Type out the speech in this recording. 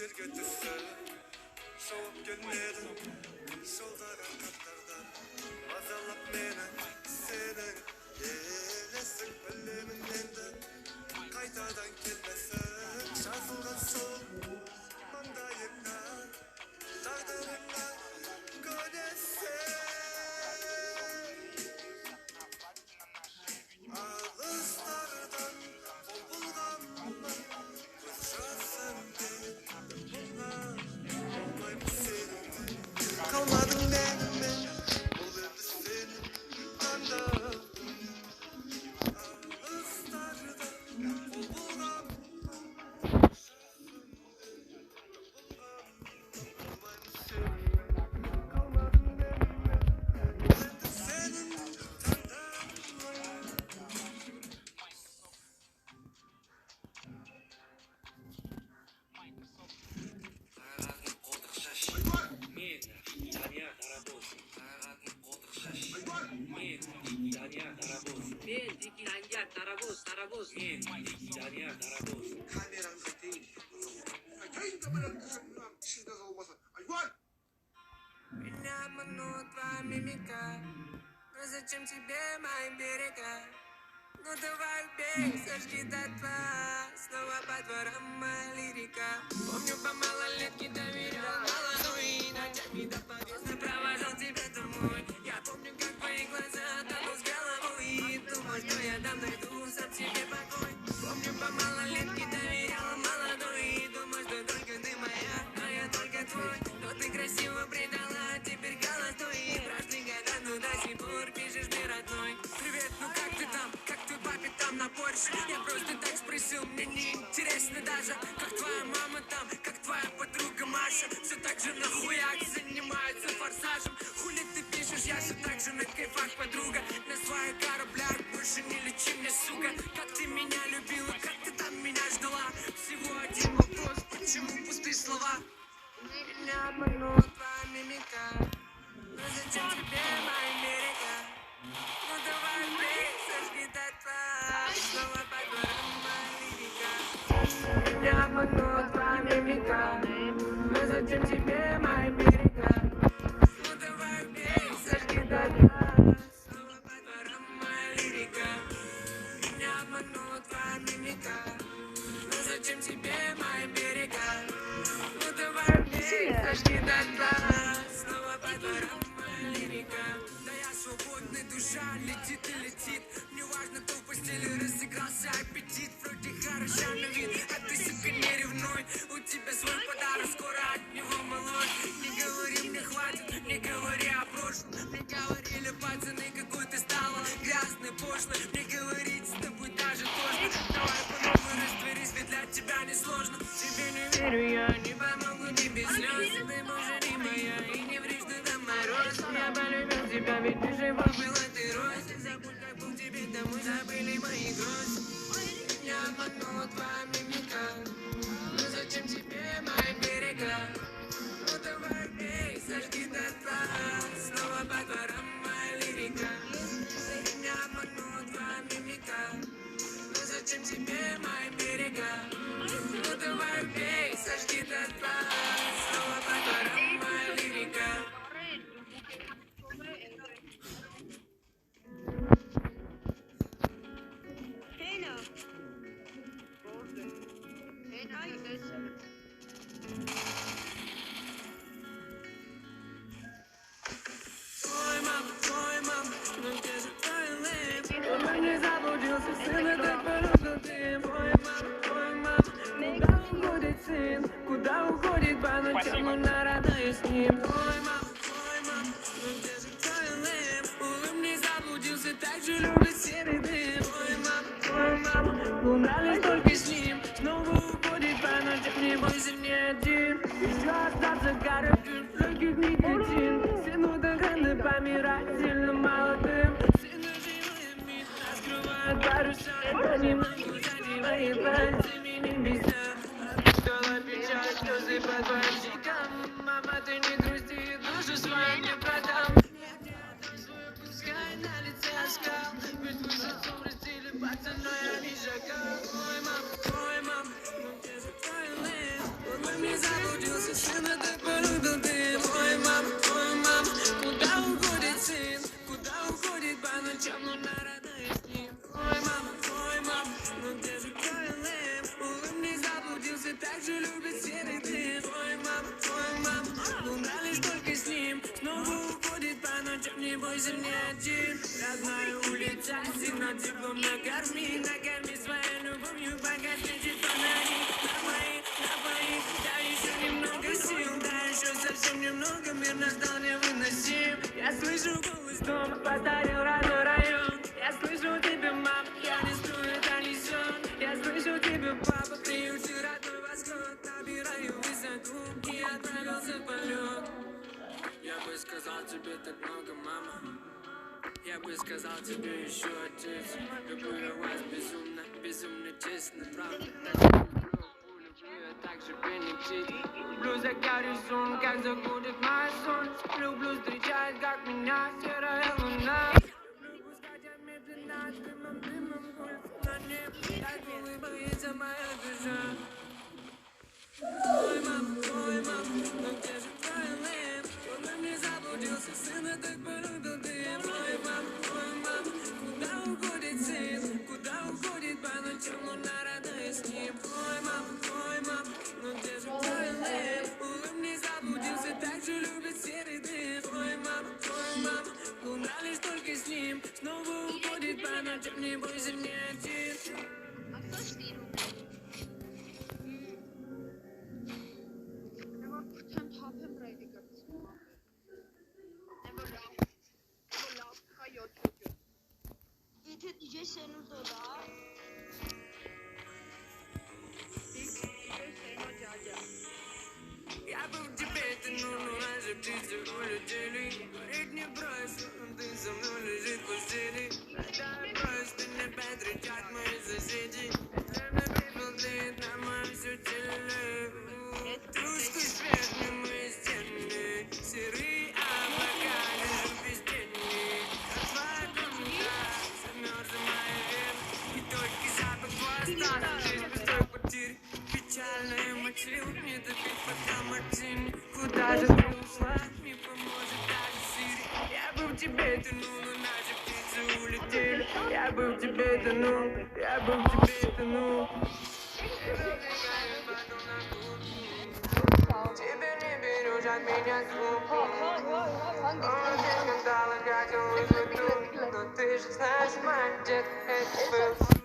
жерге түссе шауып келмеді жолдаған хаттардан мазалап мені сенің елесің білемін енді қайтадан келмесің жазылған сол маңдайыңа тағдырыңа көнесің алыстардан қол бұлғанмын көз жасыммен болған болмаймын сенің қалмадың менімен бұл енді сенің таңдауың алыстардан қол бұлғанмын Меня обманут твоя мимика, но зачем тебе мои берега? Ну давай убей, сожги дотла, снова по дворам моя лирика. Помню, по малолетке доверял мало, ну и ночами до подъезда провожал тебя домой. Я помню, как твои глаза тонул с головой, и думал, что я дам, найду сам себе покой. Помню, по малолетке доверял мало, ну и думал, что только ты моя, а я только твой. Но ты красиво предала, теперь голос твой, и прошли года, но до сих пор пишешь мне родной. Привет, ну как ты там, как твой папе там на Порше? Я просто так спросил, мне не интересно даже, как твоя мама там, как твоя подруга Маша. Все так же нахуяк занимается форсажем. Хули ты пишешь, я все так же на кайфах, подруга. На своих кораблях больше не лечи мне, сука. Как ты меня любила, как ты там меня ждала? Всего один вопрос, почему пустые слова? Меня обманут твоя мимика, но зачем тебе мои берега? Ну давай бей, сожги дотла, снова по дворам моя лирика. Меня обманут твоя мимика, но зачем тебе мои берега? Ну давай бей, сожги дотла, снова по дворам моя лирика. Меня обманут твоя мимика, но зачем тебе мои берега? Ну давай бей, сожги дотла, снова по дворам моя лирика. Да я свободный, душа летит и летит. Мне важно, кто в постели разыгрался аппетит. Вроде хороша на вид, а ты, сука, не ревнуй. У тебя свой подарок, скоро от него малой. Не говори, мне хватит, не говори о прошлом. Мне говорили пацаны, какой ты стала грязной, пошлой. Мне говорить с тобой даже тошно. Давай по-новому растворись, ведь для тебя не сложно. Тебе не верю я, не помогу тебе слез. Ты больше не моя, и не ври, что там мороз. Я полюбил тебя, ведь ты жива была, ты рос. Забудь, как был тебе домой, забыли мои грозы. Меня обманула твоя мимика, но зачем тебе мои берега? Ну давай бей, сожги дотла, снова по дворам моя лирика. Меня обманула твоя мимика, но зачем тебе мои берега? Ну давай бей, сожги дотла, снова по дворам моя лирика. Твой мама, ну где же твой лэп? Он не заблудился, сын, это порог ты. Мой мама, куда уходит сын? Куда уходит по ночам, но на родная с ним? Твой мама, ну где же твой лэп? Он не заблудился, так же любит серый дым. Твой мама, луна лишь только с ним. Снова уходит по ночам, не бойся, не один. Еще остаться корабль, легких никотин. Сыну так рано помирать, сильно молодым. Сыну живыми раскрывают паруса. Понемногу задевает пальцами небеса. Стала печаль, слезы по твоим щекам. Мама, ты не грусти, душу свою не продам. Я тебе отдам свою, пускай на лице оскал. Ведь мы с отцом растили пацана, я не шагал. Твой мам, ну где же твой лэп? Он мне ночам не бойся ни один. Родная улица, сигнал теплом накорми своей любовью, пока светит фонари. На мои, да еще немного сил, да еще совсем немного, мир настал невыносим. Я слышу голос дома, повторил родной район. Я слышу тебя, мама, я не сплю, это не сон. Я слышу тебя, папа, приютил родной восход. Набираю высоту и отправился в полет. Я бы сказал тебе так много, мама. Я бы сказал тебе еще, отец. Люблю я вас безумно, безумно честно, правда. Люблю я так же пенетить. Люблю за горизонт, как заходит мой сон. Люблю встречать, как меня серая луна. Люблю пускать я медленно, дымом гуль на небе. Так улыбается моя душа. Ой, мама, ну где же твой лэп? Он не заблудился, сына так полюбил ты. Ой, мама, куда уходит сын? Куда уходит по ночам луна родная с ним? Ой, мама, ну где же твой лэп? Он не заблудился, так же любит серый дым. Ой, мама, луна лишь только с ним. Снова уходит по ночам, не бойся ни один. Inte DJ sen da. Я был в Тибете, но наши птицы улетели. Говорить не брось, ты со мной лежит в постели. Дай брось, ты не опять кричат мои соседи. Время пепел тлеет на моем все теле. Тусклый свет мимо стены. Серые облака лежат без тени. Как вода замерзла моя вена. И только запах хвоста здесь пустой квартире. Печальные мотивы не допить пока мартини. Куда же ты ушла? Не поможет даже Сири. Я бы в тебе тянул, но наши птицы улетели. Я бы в тебе тянул, я бы в тебе тянул. Теперь не берешь от меня звук. Он здесь скандалы, как он высоту. Но ты же знаешь, мой дед, это был.